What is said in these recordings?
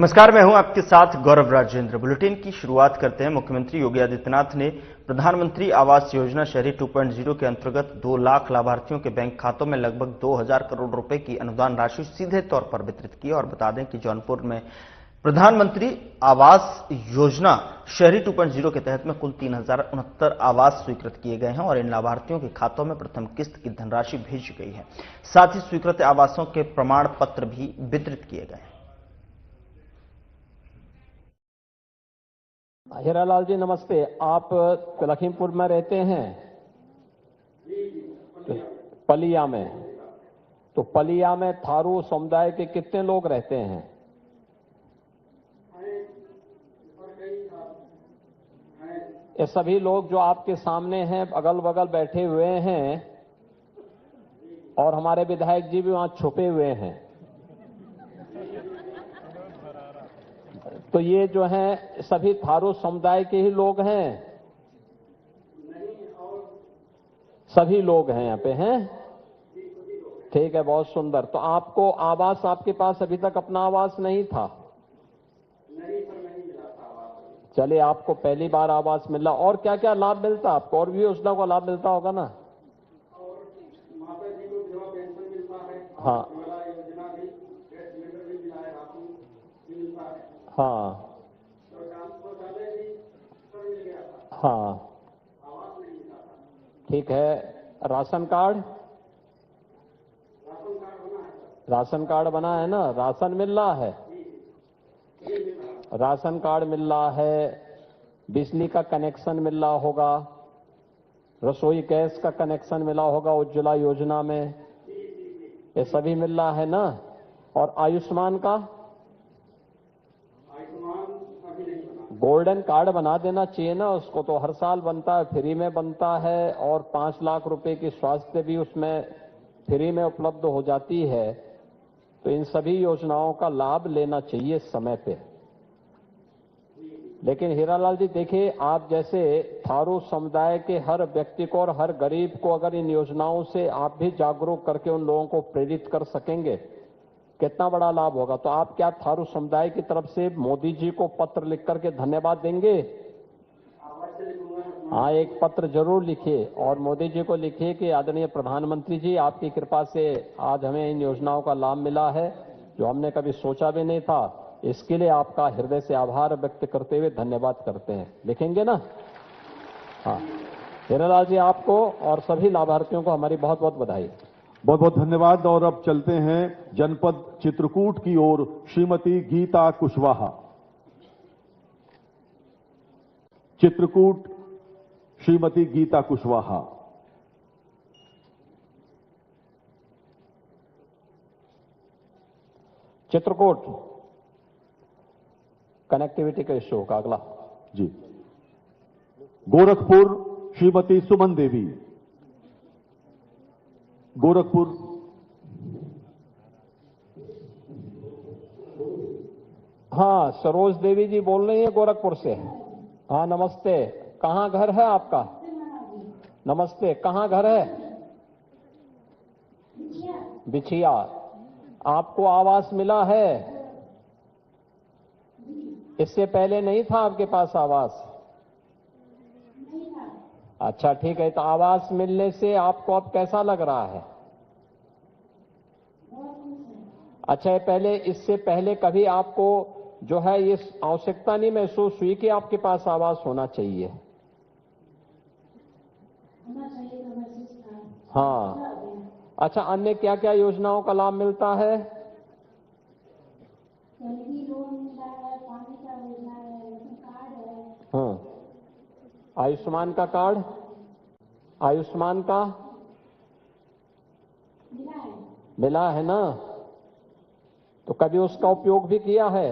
नमस्कार, मैं हूं आपके साथ गौरव राजेंद्र। बुलेटिन की शुरुआत करते हैं। मुख्यमंत्री योगी आदित्यनाथ ने प्रधानमंत्री आवास योजना शहरी 2.0 के अंतर्गत 2 लाख लाभार्थियों के बैंक खातों में लगभग 2000 करोड़ रुपए की अनुदान राशि सीधे तौर पर वितरित की। और बता दें कि जौनपुर में प्रधानमंत्री आवास योजना शहरी 2.0 के तहत में कुल 3069 आवास स्वीकृत किए गए हैं और इन लाभार्थियों के खातों में प्रथम किस्त की धनराशि भेजी गई है। साथ ही स्वीकृत आवासों के प्रमाण पत्र भी वितरित किए गए हैं। हीरालाल जी नमस्ते। आप लखीमपुर में रहते हैं? पलिया में। तो पलिया में थारू समुदाय के कितने लोग रहते हैं? ये सभी लोग जो आपके सामने हैं, अगल बगल बैठे हुए हैं, और हमारे विधायक जी भी वहां छुपे हुए हैं। तो ये जो हैं सभी थारू समुदाय के ही लोग हैं? सभी लोग हैं यहाँ पे हैं? ठीक है, बहुत सुंदर। तो आपको आवास, आपके पास अभी तक अपना आवास नहीं था? नहीं सर, नहीं मिला था आवास। चलिए, आपको पहली बार आवास मिला। और क्या क्या लाभ मिलता है आपको? और भी योजना का लाभ मिलता होगा ना? और माता जी को विधवा पेंशन मिलता है। हाँ, योजना भी, गैस सिलेंडर भी मिला है, राशन भी मिलता है। हाँ हाँ, आवास नहीं मिला था। ठीक है। Ration card? राशन कार्ड बना है ना? राशन मिल रहा है? राशन कार्ड मिल रहा है। बिजली का कनेक्शन मिल रहा होगा, रसोई गैस का कनेक्शन मिला होगा उज्ज्वला योजना में, ये सभी मिल रहा है ना? और आयुष्मान का? गोल्डन कार्ड बना देना चाहिए ना उसको, तो हर साल बनता है, फ्री में बनता है। और 5 लाख रुपए की स्वास्थ्य भी उसमें फ्री में उपलब्ध हो जाती है। तो इन सभी योजनाओं का लाभ लेना चाहिए समय पे। लेकिन हीरालाल जी देखिए, आप जैसे थारू समुदाय के हर व्यक्ति को और हर गरीब को अगर इन योजनाओं से आप भी जागरूक करके उन लोगों को प्रेरित कर सकेंगे, कितना बड़ा लाभ होगा। तो आप क्या थारू समुदाय की तरफ से मोदी जी को पत्र लिख करके धन्यवाद देंगे? हाँ, एक पत्र जरूर लिखिए और मोदी जी को लिखिए कि आदरणीय प्रधानमंत्री जी, आपकी कृपा से आज हमें इन योजनाओं का लाभ मिला है जो हमने कभी सोचा भी नहीं था। इसके लिए आपका हृदय से आभार व्यक्त करते हुए धन्यवाद करते हैं। लिखेंगे ना? हाँ, हीरालाल जी आपको और सभी लाभार्थियों को हमारी बहुत बहुत बधाई। बहुत बहुत धन्यवाद। और अब चलते हैं जनपद चित्रकूट की ओर। श्रीमती गीता कुशवाहा, चित्रकूट श्रीमती गीता कुशवाहा। चित्रकूट कनेक्टिविटी का इश्यू होगा अगला जी। गोरखपुर श्रीमती सुमन देवी, गोरखपुर। हाँ, सरोज देवी जी बोल रही है गोरखपुर से। हाँ नमस्ते, कहाँ घर है आपका? नमस्ते, कहाँ घर है? बिछिया। आपको आवास मिला है? इससे पहले नहीं था आपके पास आवास? अच्छा ठीक है। तो आवास मिलने से आपको अब कैसा लग रहा है? अच्छा, पहले, इससे पहले कभी आपको जो है ये आवश्यकता नहीं महसूस हुई कि आपके पास आवास होना चाहिए? हाँ। अच्छा, अन्य क्या क्या योजनाओं का लाभ मिलता है? हाँ, आयुष्मान का कार्ड? आयुष्मान का मिला है ना? तो कभी उसका उपयोग भी किया है?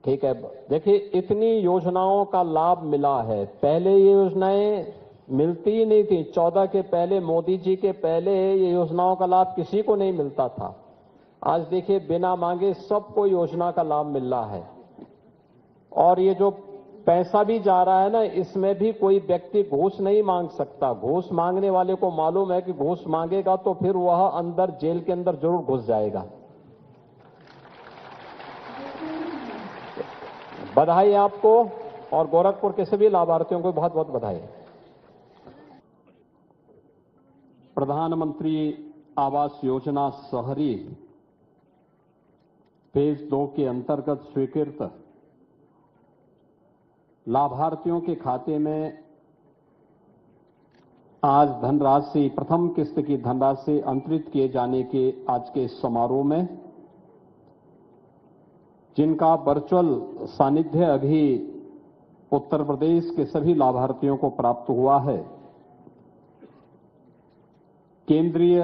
ठीक है। देखिए, इतनी योजनाओं का लाभ मिला है। पहले ये योजनाएं मिलती ही नहीं थी। 14 के पहले, मोदी जी के पहले ये योजनाओं का लाभ किसी को नहीं मिलता था। आज देखिए, बिना मांगे सबको योजना का लाभ मिल रहा है। और ये जो पैसा भी जा रहा है ना, इसमें भी कोई व्यक्ति घूस नहीं मांग सकता। घूस मांगने वाले को मालूम है कि घूस मांगेगा तो फिर वह अंदर जेल के अंदर जरूर घुस जाएगा। बधाई आपको और गोरखपुर के सभी लाभार्थियों को बहुत बहुत बधाई। प्रधानमंत्री आवास योजना शहरी फेज 2 के अंतर्गत स्वीकृत लाभार्थियों के खाते में आज धनराशि, प्रथम किस्त की धनराशि अंतरित किए जाने के आज के समारोह में, जिनका वर्चुअल सानिध्य अभी उत्तर प्रदेश के सभी लाभार्थियों को प्राप्त हुआ है, केंद्रीय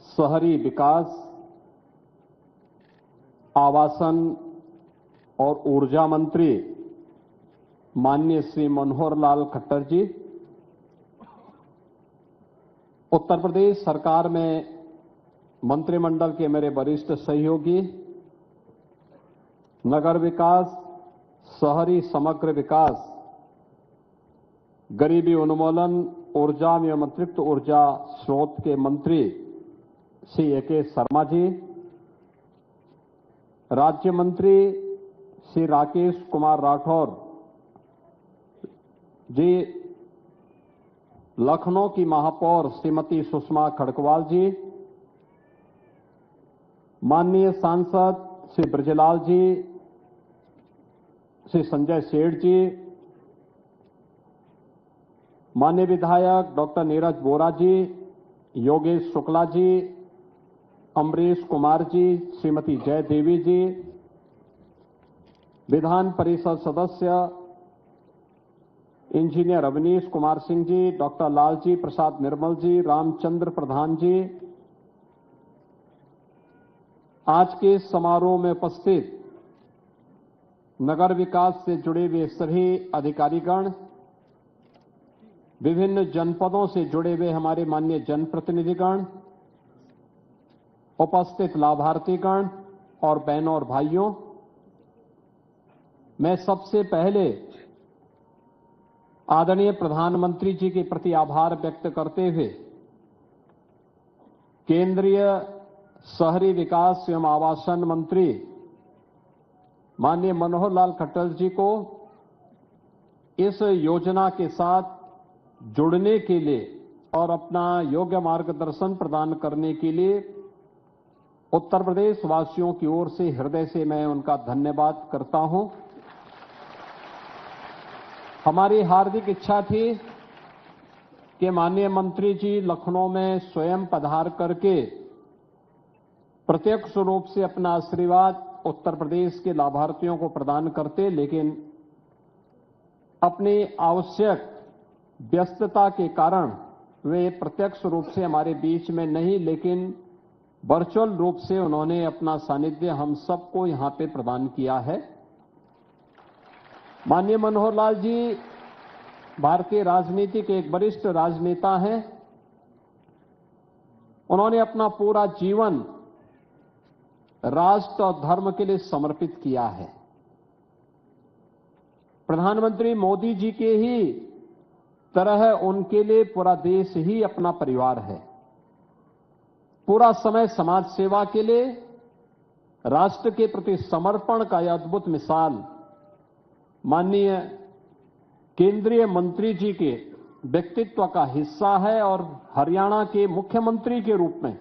शहरी विकास, आवासन और ऊर्जा मंत्री माननीय श्री मनोहर लाल खट्टर जी, उत्तर प्रदेश सरकार में मंत्रिमंडल के मेरे वरिष्ठ सहयोगी, नगर विकास, शहरी समग्र विकास, गरीबी उन्मूलन, ऊर्जा एवं अतिरिक्त ऊर्जा स्रोत के मंत्री श्री ए.के. शर्मा जी, राज्य मंत्री श्री राकेश कुमार राठौर जी, लखनऊ की महापौर श्रीमती सुषमा खड़गवाल जी, माननीय सांसद श्री ब्रजलाल जी, श्री संजय सेठ जी, माननीय विधायक डॉक्टर नीरज बोरा जी, योगेश शुक्ला जी, अमरीश कुमार जी, श्रीमती जय देवी जी, विधान परिषद सदस्य इंजीनियर अवनीश कुमार सिंह जी, डॉक्टर लालजी प्रसाद निर्मल जी, रामचंद्र प्रधान जी, आज के समारोह में उपस्थित नगर विकास से जुड़े हुए सभी अधिकारीगण, विभिन्न जनपदों से जुड़े हुए हमारे माननीय जनप्रतिनिधिगण, उपस्थित लाभार्थीगण और बहनों और भाइयों, मैं सबसे पहले आदरणीय प्रधानमंत्री जी के प्रति आभार व्यक्त करते हुए केंद्रीय शहरी विकास एवं आवासन मंत्री माननीय मनोहर लाल खट्टर जी को इस योजना के साथ जुड़ने के लिए और अपना योग्य मार्गदर्शन प्रदान करने के लिए उत्तर प्रदेश वासियों की ओर से हृदय से मैं उनका धन्यवाद करता हूं। हमारी हार्दिक इच्छा थी कि माननीय मंत्री जी लखनऊ में स्वयं पधार करके प्रत्यक्ष रूप से अपना आशीर्वाद उत्तर प्रदेश के लाभार्थियों को प्रदान करते, लेकिन अपनी आवश्यक व्यस्तता के कारण वे प्रत्यक्ष रूप से हमारे बीच में नहीं, लेकिन वर्चुअल रूप से उन्होंने अपना सानिध्य हम सबको यहां पे प्रदान किया है। माननीय मनोहर लाल जी भारतीय राजनीति के एक वरिष्ठ राजनेता हैं। उन्होंने अपना पूरा जीवन राष्ट्र और धर्म के लिए समर्पित किया है। प्रधानमंत्री मोदी जी के ही तरह उनके लिए पूरा देश ही अपना परिवार है। पूरा समय समाज सेवा के लिए, राष्ट्र के प्रति समर्पण का यह अद्भुत मिसाल माननीय केंद्रीय मंत्री जी के व्यक्तित्व का हिस्सा है और हरियाणा के मुख्यमंत्री के रूप में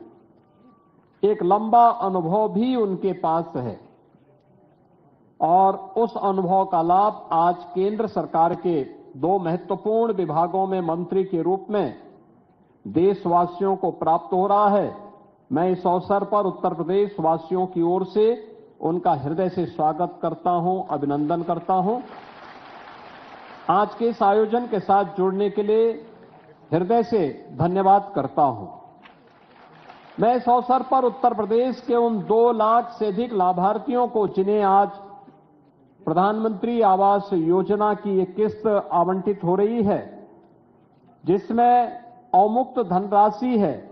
एक लंबा अनुभव भी उनके पास है और उस अनुभव का लाभ आज केंद्र सरकार के 2 महत्वपूर्ण विभागों में मंत्री के रूप में देशवासियों को प्राप्त हो रहा है। मैं इस अवसर पर उत्तर प्रदेश वासियों की ओर से उनका हृदय से स्वागत करता हूं, अभिनंदन करता हूं। आज के इस आयोजन के साथ जुड़ने के लिए हृदय से धन्यवाद करता हूं। मैं इस अवसर पर उत्तर प्रदेश के उन 2 लाख से अधिक लाभार्थियों को, जिन्हें आज प्रधानमंत्री आवास योजना की एक किस्त आवंटित हो रही है, जिसमें अवमुक्त धनराशि है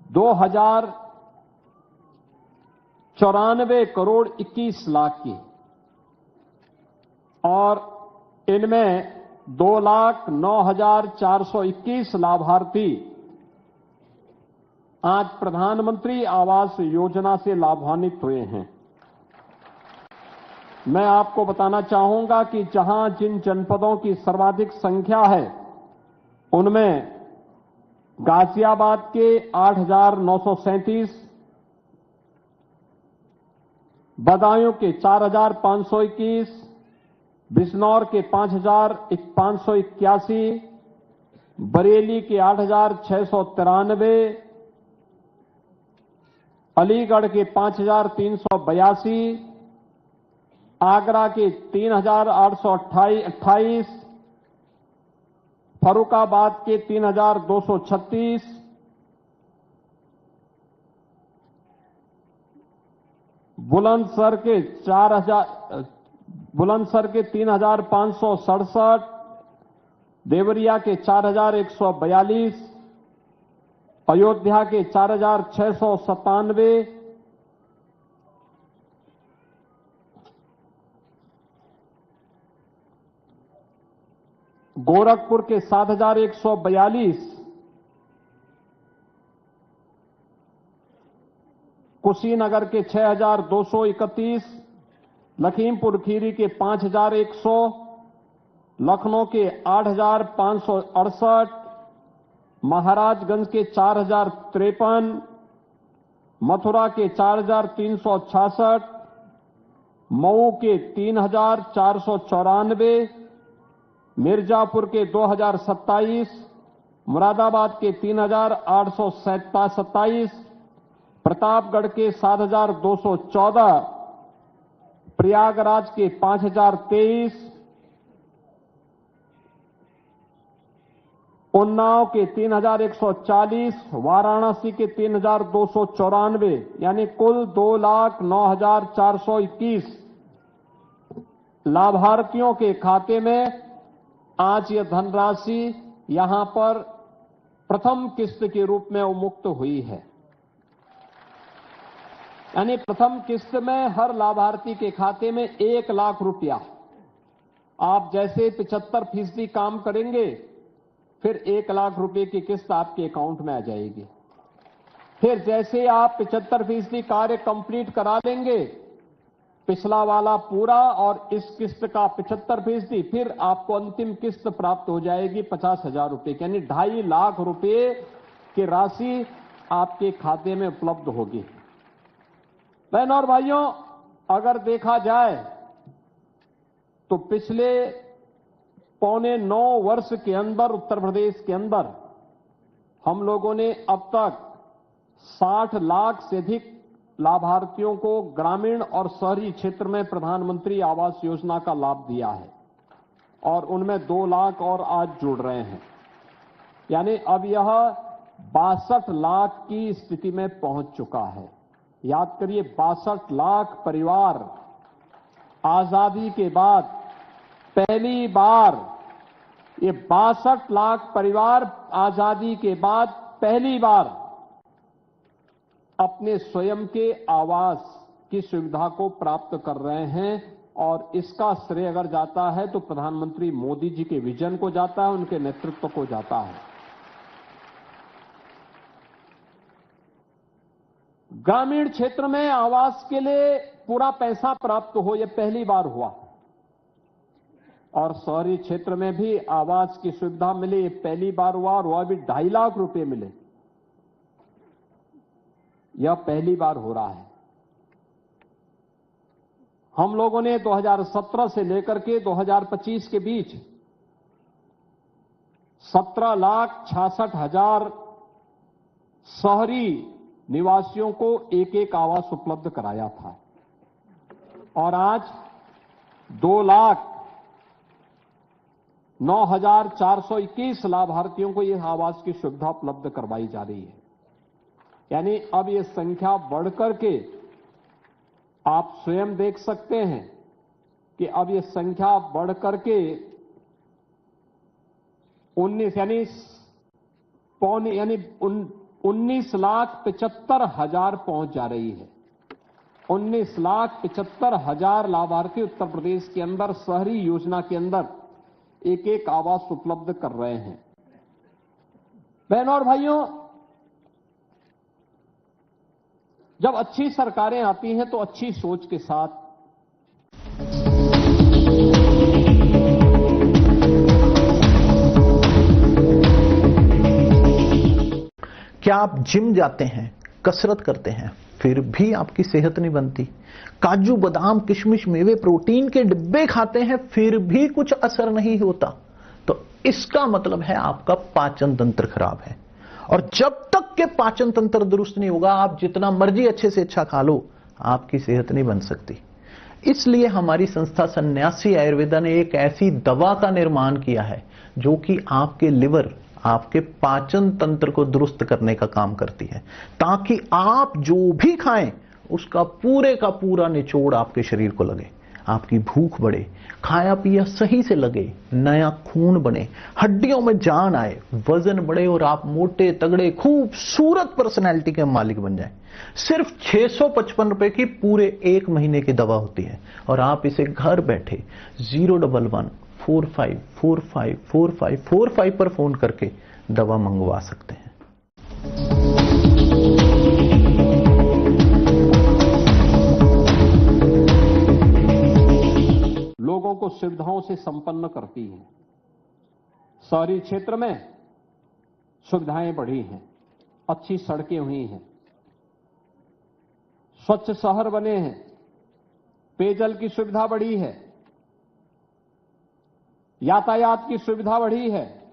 2,094 करोड़ 21 लाख की, और इनमें 2,09,421 लाभार्थी आज प्रधानमंत्री आवास योजना से लाभान्वित हुए हैं। मैं आपको बताना चाहूंगा कि जहां जिन जनपदों की सर्वाधिक संख्या है उनमें गाजियाबाद के 8,937, बदायूं के 4,521, बिजनौर के 5,581, बरेली के 8,693, अलीगढ़ के 5,382, आगरा के 3,828, फर्रुखाबाद के 3,236, बुलंदशहर के 3,567, देवरिया के 4,142, अयोध्या के 4,697, गोरखपुर के 7,142, कुशीनगर के 6,231, लखीमपुर खीरी के 5,100, लखनऊ के 8,568, महाराजगंज के 4,053, मथुरा के 4,366, मऊ के 3,494, मिर्जापुर के 2,027, मुरादाबाद के 3,827, प्रतापगढ़ के 7,214, प्रयागराज के 5,023, उन्नाव के 3,140, वाराणसी के 3,294, यानी कुल 2,09,421 लाभार्थियों के खाते में आज यह धनराशि यहां पर प्रथम किस्त के रूप में उन्मुक्त हुई है। यानी प्रथम किस्त में हर लाभार्थी के खाते में 1 लाख रुपया, आप जैसे 75% काम करेंगे फिर 1 लाख रुपए की किस्त आपके अकाउंट में आ जाएगी। फिर जैसे आप 75% कार्य कंप्लीट करा लेंगे, पिछला वाला पूरा और इस किस्त का 75%, फिर आपको अंतिम किस्त प्राप्त हो जाएगी 50,000 रुपए की, यानी 2.5 लाख रुपए की राशि आपके खाते में उपलब्ध होगी। बहनों और भाइयों, अगर देखा जाए तो पिछले 8.25 वर्ष के अंदर उत्तर प्रदेश के अंदर हम लोगों ने अब तक 60 लाख से अधिक लाभार्थियों को ग्रामीण और शहरी क्षेत्र में प्रधानमंत्री आवास योजना का लाभ दिया है और उनमें 2 लाख और आज जुड़ रहे हैं। यानी अब यह 62 लाख की स्थिति में पहुंच चुका है। याद करिए, 62 लाख परिवार आजादी के बाद पहली बार, ये 62 लाख परिवार आजादी के बाद पहली बार अपने स्वयं के आवास की सुविधा को प्राप्त कर रहे हैं। और इसका श्रेय अगर जाता है तो प्रधानमंत्री मोदी जी के विजन को जाता है, उनके नेतृत्व को जाता है। ग्रामीण क्षेत्र में आवास के लिए पूरा पैसा प्राप्त हो, यह पहली बार हुआ। और शहरी क्षेत्र में भी आवास की सुविधा मिले, ये पहली बार हुआ, और वह भी 2.5 लाख रुपए मिले, यह पहली बार हो रहा है। हम लोगों ने 2017 से लेकर के 2025 के बीच 17,66,000 शहरी निवासियों को एक आवास उपलब्ध कराया था, और आज 2,09,421 लाभार्थियों को यह आवास की सुविधा उपलब्ध करवाई जा रही है। यानी अब ये संख्या बढ़कर के आप स्वयं देख सकते हैं कि अब ये संख्या बढ़कर के 19,75,000 पहुंच जा रही है। 19,75,000 लाभार्थी उत्तर प्रदेश के अंदर शहरी योजना के अंदर एक एक आवास उपलब्ध कर रहे हैं। बहनों और भाइयों, जब अच्छी सरकारें आती हैं तो अच्छी सोच के साथ क्या आप जिम जाते हैं, कसरत करते हैं, फिर भी आपकी सेहत नहीं बनती? काजू बादाम किशमिश मेवे प्रोटीन के डिब्बे खाते हैं फिर भी कुछ असर नहीं होता? तो इसका मतलब है आपका पाचन तंत्र खराब है। और जब तक के पाचन तंत्र दुरुस्त नहीं होगा, आप जितना मर्जी अच्छे से अच्छा खा लो, आपकी सेहत नहीं बन सकती। इसलिए हमारी संस्था सन्यासी आयुर्वेदा ने एक ऐसी दवा का निर्माण किया है जो कि आपके लिवर, आपके पाचन तंत्र को दुरुस्त करने का काम करती है, ताकि आप जो भी खाएं उसका पूरे का पूरा निचोड़ आपके शरीर को लगे, आपकी भूख बढ़े, खाया पिया सही से लगे, नया खून बने, हड्डियों में जान आए, वजन बढ़े और आप मोटे तगड़े खूबसूरत पर्सनैलिटी के मालिक बन जाएं। सिर्फ 655 रुपए की पूरे 1 महीने की दवा होती है और आप इसे घर बैठे 011-45454545 पर फोन करके दवा मंगवा सकते हैं। लोगों को सुविधाओं से संपन्न करती है। शहरी क्षेत्र में सुविधाएं बढ़ी हैं, अच्छी सड़कें हुई हैं, स्वच्छ शहर बने हैं, पेयजल की सुविधा बढ़ी है, यातायात की सुविधा बढ़ी है,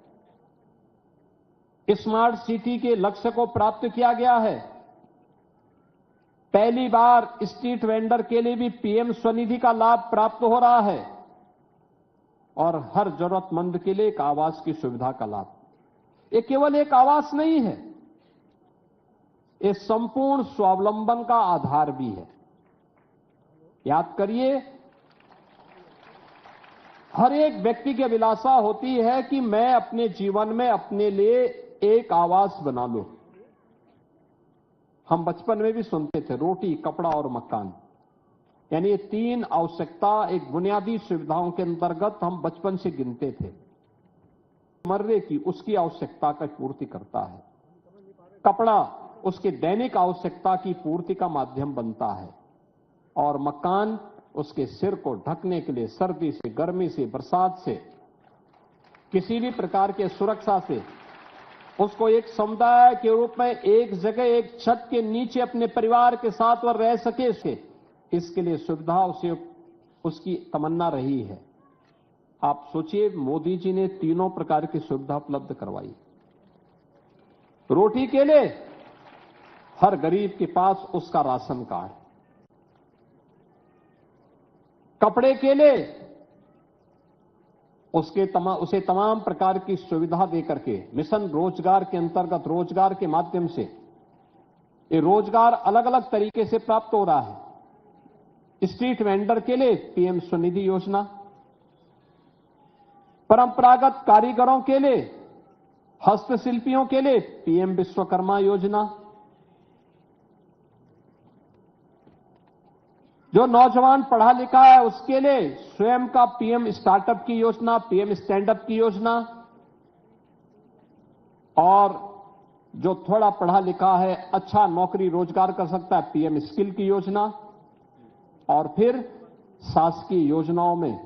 स्मार्ट सिटी के लक्ष्य को प्राप्त किया गया है। पहली बार स्ट्रीट वेंडर के लिए भी पीएम स्वनिधि का लाभ प्राप्त हो रहा है और हर जरूरतमंद के लिए एक आवास की सुविधा का लाभ। ये केवल एक आवास नहीं है, ये संपूर्ण स्वावलंबन का आधार भी है। याद करिए, हर एक व्यक्ति की अभिलाषा होती है कि मैं अपने जीवन में अपने लिए एक आवास बना लूं। हम बचपन में भी सुनते थे, रोटी, कपड़ा और मकान, यानी ये 3 आवश्यकता एक बुनियादी सुविधाओं के अंतर्गत हम बचपन से गिनते थे। मर्रे की उसकी आवश्यकता का पूर्ति करता है, कपड़ा उसके दैनिक आवश्यकता की पूर्ति का माध्यम बनता है और मकान उसके सिर को ढकने के लिए सर्दी से, गर्मी से, बरसात से, किसी भी प्रकार के सुरक्षा से, उसको एक समुदाय के रूप में एक जगह एक छत के नीचे अपने परिवार के साथ वह रह सके, इसके लिए सुविधा उसे उसकी तमन्ना रही है। आप सोचिए, मोदी जी ने तीनों प्रकार की सुविधा उपलब्ध करवाई। रोटी के लिए हर गरीब के पास उसका राशन कार्ड, कपड़े के लिए उसे तमाम प्रकार की सुविधा देकर के मिशन रोजगार के अंतर्गत रोजगार के माध्यम से ये रोजगार अलग अलग तरीके से प्राप्त हो रहा है। स्ट्रीट वेंडर के लिए पीएम स्वनिधि योजना, परंपरागत कारीगरों के लिए, हस्तशिल्पियों के लिए पीएम विश्वकर्मा योजना, जो नौजवान पढ़ा लिखा है उसके लिए स्वयं का पीएम स्टार्टअप की योजना, पीएम स्टैंडअप की योजना, और जो थोड़ा पढ़ा लिखा है, अच्छा नौकरी रोजगार कर सकता है, पीएम स्किल की योजना, और फिर शासकीय योजनाओं में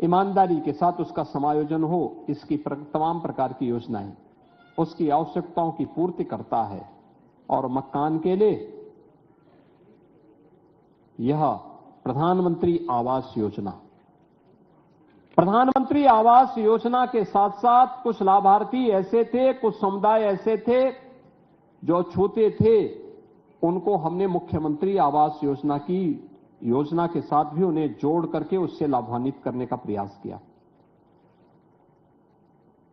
ईमानदारी के साथ उसका समायोजन हो, इसकी तमाम प्रकार की योजनाएं उसकी आवश्यकताओं की पूर्ति करता है। और मकान के लिए यह प्रधानमंत्री आवास योजना, प्रधानमंत्री आवास योजना के साथ साथ कुछ लाभार्थी ऐसे थे, कुछ समुदाय ऐसे थे जो छूते थे, उनको हमने मुख्यमंत्री आवास योजना के साथ भी उन्हें जोड़ करके उससे लाभान्वित करने का प्रयास किया।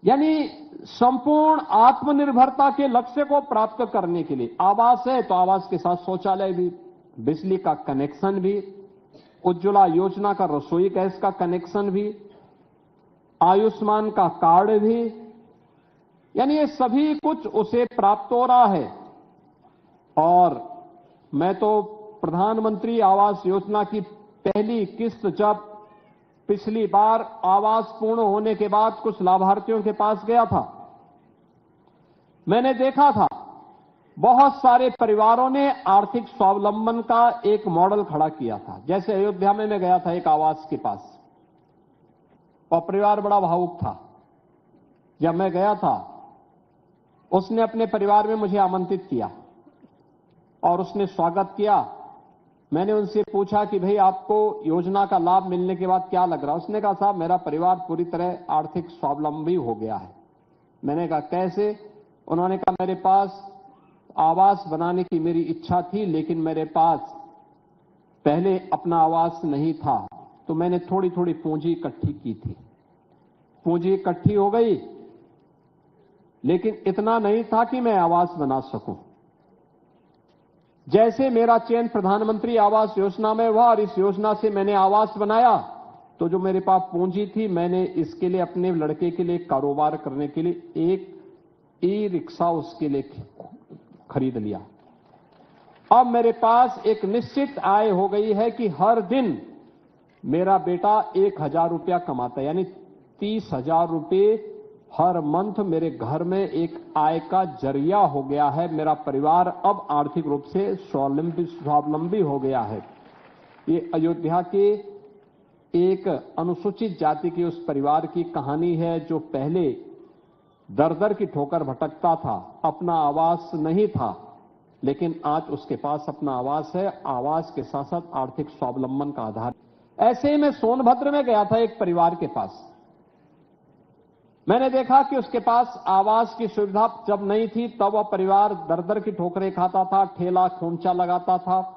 यानी संपूर्ण आत्मनिर्भरता के लक्ष्य को प्राप्त करने के लिए आवास है तो आवास के साथ शौचालय भी, बिजली का कनेक्शन भी, उज्ज्वला योजना का रसोई गैस का कनेक्शन भी, आयुष्मान का कार्ड भी, यानी ये सभी कुछ उसे प्राप्त हो रहा है। और मैं तो प्रधानमंत्री आवास योजना की पहली किस्त जब पिछली बार आवास पूर्ण होने के बाद कुछ लाभार्थियों के पास गया था, मैंने देखा था बहुत सारे परिवारों ने आर्थिक स्वावलंबन का एक मॉडल खड़ा किया था। जैसे अयोध्या में मैं गया था एक आवास के पास, और परिवार बड़ा भावुक था। जब मैं गया था, उसने अपने परिवार में मुझे आमंत्रित किया और उसने स्वागत किया। मैंने उनसे पूछा कि भाई आपको योजना का लाभ मिलने के बाद क्या लग रहा है? उसने कहा साहब मेरा परिवार पूरी तरह आर्थिक स्वावलंबी हो गया है। मैंने कहा कैसे? उन्होंने कहा मेरे पास आवास बनाने की मेरी इच्छा थी, लेकिन मेरे पास पहले अपना आवास नहीं था, तो मैंने थोड़ी थोड़ी पूंजी इकट्ठी की थी। पूंजी इकट्ठी हो गई, लेकिन इतना नहीं था कि मैं आवास बना सकूं। जैसे मेरा चयन प्रधानमंत्री आवास योजना में हुआ और इस योजना से मैंने आवास बनाया, तो जो मेरे पास पूंजी थी, मैंने इसके लिए अपने लड़के के लिए कारोबार करने के लिए एक ई रिक्शा उसके लिए खरीद लिया। अब मेरे पास एक निश्चित आय हो गई है कि हर दिन मेरा बेटा 1,000 रुपया कमाता है, यानी 30,000 रुपये हर मंथ मेरे घर में एक आय का जरिया हो गया है। मेरा परिवार अब आर्थिक रूप से स्वावलंबी हो गया है। ये अयोध्या के एक अनुसूचित जाति के उस परिवार की कहानी है जो पहले दर दर की ठोकर भटकता था, अपना आवास नहीं था, लेकिन आज उसके पास अपना आवास है। आवास के साथ साथ आर्थिक स्वावलंबन का आधार। ऐसे ही मैं सोनभद्र में गया था एक परिवार के पास। मैंने देखा कि उसके पास आवास की सुविधा जब नहीं थी, तब वह परिवार दर दर की ठोकरें खाता था, ठेला खोमचा लगाता था।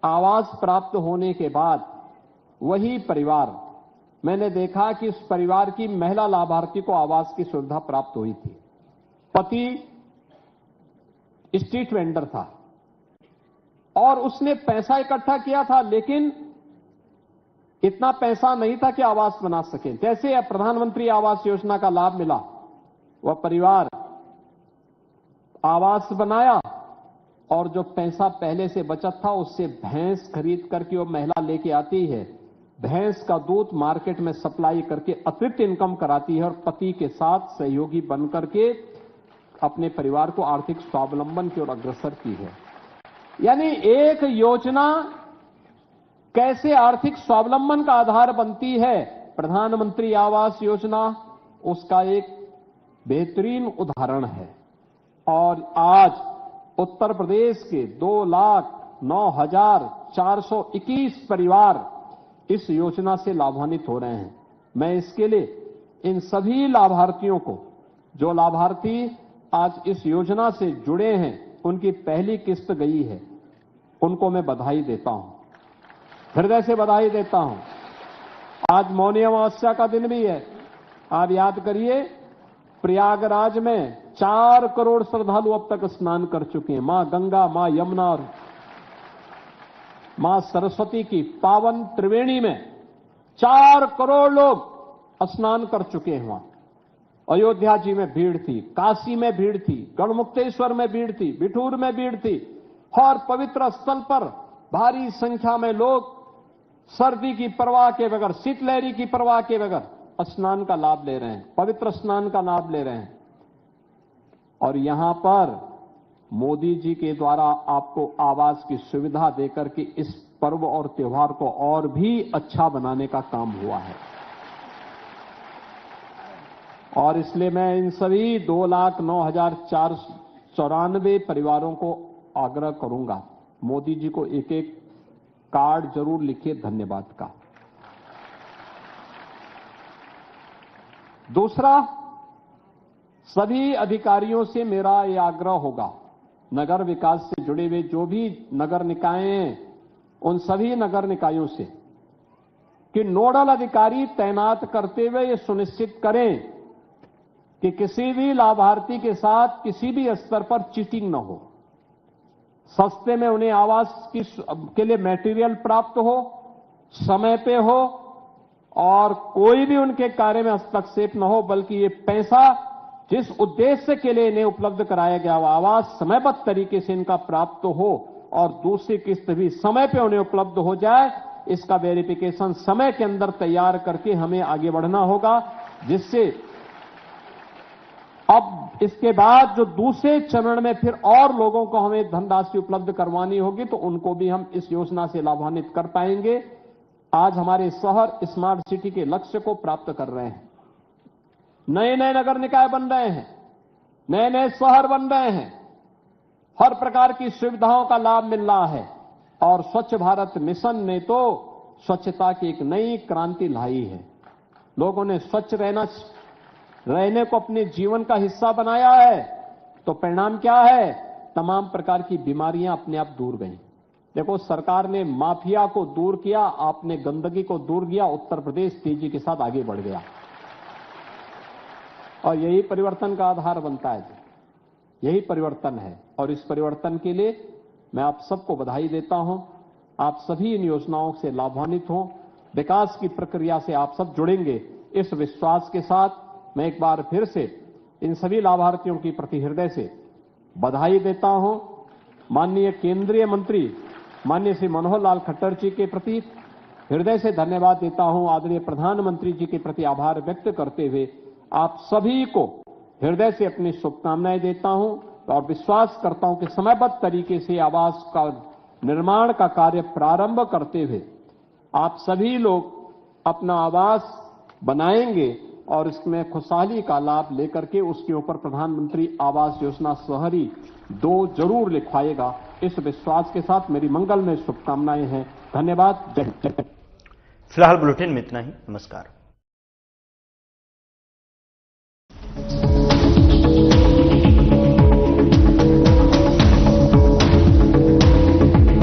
आवास प्राप्त होने के बाद वही परिवार, मैंने देखा कि उस परिवार की महिला लाभार्थी को आवास की सुविधा प्राप्त हुई थी। पति स्ट्रीट वेंडर था और उसने पैसा इकट्ठा किया था, लेकिन इतना पैसा नहीं था कि आवास बना सके। जैसे प्रधानमंत्री आवास योजना का लाभ मिला, वह परिवार आवास बनाया और जो पैसा पहले से बचत था उससे भैंस खरीद करके वो महिला लेके आती है। भैंस का दूध मार्केट में सप्लाई करके अतिरिक्त इनकम कराती है और पति के साथ सहयोगी बन करके अपने परिवार को आर्थिक स्वावलंबन की ओर अग्रसर की है। यानी एक योजना कैसे आर्थिक स्वावलंबन का आधार बनती है, प्रधानमंत्री आवास योजना उसका एक बेहतरीन उदाहरण है। और आज उत्तर प्रदेश के 2,09,421 परिवार इस योजना से लाभान्वित हो रहे हैं। मैं इसके लिए इन सभी लाभार्थियों को, जो लाभार्थी आज इस योजना से जुड़े हैं, उनकी पहली किस्त गई है, उनको मैं बधाई देता हूं, हृदय से बधाई देता हूं। आज मौनी अमावस्या का दिन भी है। आप याद करिए, प्रयागराज में 4 करोड़ श्रद्धालु अब तक स्नान कर चुके हैं। मां गंगा, मां यमुना और मां सरस्वती की पावन त्रिवेणी में 4 करोड़ लोग स्नान कर चुके हैं। वहां अयोध्या जी में भीड़ थी, काशी में भीड़ थी, गढ़मुक्तेश्वर में भीड़ थी, बिठूर में भीड़ थी, और पवित्र स्थल पर भारी संख्या में लोग सर्दी की परवाह के बगैर, शीतलहरी की परवाह के बगैर स्नान का लाभ ले रहे हैं, पवित्र स्नान का लाभ ले रहे हैं। और यहां पर मोदी जी के द्वारा आपको आवास की सुविधा देकर के इस पर्व और त्योहार को और भी अच्छा बनाने का काम हुआ है। और इसलिए मैं इन सभी 2,09,494 परिवारों को आग्रह करूंगा, मोदी जी को एक एक कार्ड जरूर लिखिए धन्यवाद का। दूसरा, सभी अधिकारियों से मेरा यह आग्रह होगा, नगर विकास से जुड़े हुए जो भी नगर निकाय हैं, उन सभी नगर निकायों से, कि नोडल अधिकारी तैनात करते हुए ये सुनिश्चित करें कि किसी भी लाभार्थी के साथ किसी भी स्तर पर चीटिंग न हो। सस्ते में उन्हें आवास के लिए मटेरियल प्राप्त हो, समय पे हो, और कोई भी उनके कार्य में हस्तक्षेप न हो, बल्कि ये पैसा जिस उद्देश्य के लिए इन्हें उपलब्ध कराया गया, आवास समयबद्ध तरीके से इनका प्राप्त हो, और दूसरी किस्त भी समय पे उन्हें उपलब्ध हो जाए, इसका वेरिफिकेशन समय के अंदर तैयार करके हमें आगे बढ़ना होगा, जिससे अब इसके बाद जो दूसरे चरण में फिर और लोगों को हमें धनराशि उपलब्ध करवानी होगी तो उनको भी हम इस योजना से लाभान्वित कर पाएंगे। आज हमारे शहर स्मार्ट सिटी के लक्ष्य को प्राप्त कर रहे हैं। नए नए नगर निकाय बन रहे हैं, नए नए शहर बन रहे हैं, हर प्रकार की सुविधाओं का लाभ मिल रहा है और स्वच्छ भारत मिशन ने तो स्वच्छता की एक नई क्रांति लाई है। लोगों ने स्वच्छ रहने को अपने जीवन का हिस्सा बनाया है, तो परिणाम क्या है? तमाम प्रकार की बीमारियां अपने आप दूर गई। देखो, सरकार ने माफिया को दूर किया, आपने गंदगी को दूर किया, उत्तर प्रदेश तेजी के साथ आगे बढ़ गया और यही परिवर्तन का आधार बनता है। यही परिवर्तन है और इस परिवर्तन के लिए मैं आप सबको बधाई देता हूं। आप सभी इन योजनाओं से लाभान्वित हों, विकास की प्रक्रिया से आप सब जुड़ेंगे, इस विश्वास के साथ मैं एक बार फिर से इन सभी लाभार्थियों की प्रति हृदय से बधाई देता हूं। माननीय केंद्रीय मंत्री माननीय श्री मनोहर लाल खट्टर जी के प्रति हृदय से धन्यवाद देता हूं। आदरणीय प्रधानमंत्री जी के प्रति आभार व्यक्त करते हुए आप सभी को हृदय से अपनी शुभकामनाएं देता हूं और विश्वास करता हूं कि समयबद्ध तरीके से आवास का निर्माण का कार्य प्रारंभ करते हुए आप सभी लोग अपना आवास बनाएंगे और इसमें खुशहाली का लाभ लेकर के उसके ऊपर प्रधानमंत्री आवास योजना शहरी 2 जरूर लिखवाएगा। इस विश्वास के साथ मेरी मंगलमय शुभकामनाएं हैं। धन्यवाद। जय हिंद। फिलहाल बुलेटिन में इतना ही। नमस्कार।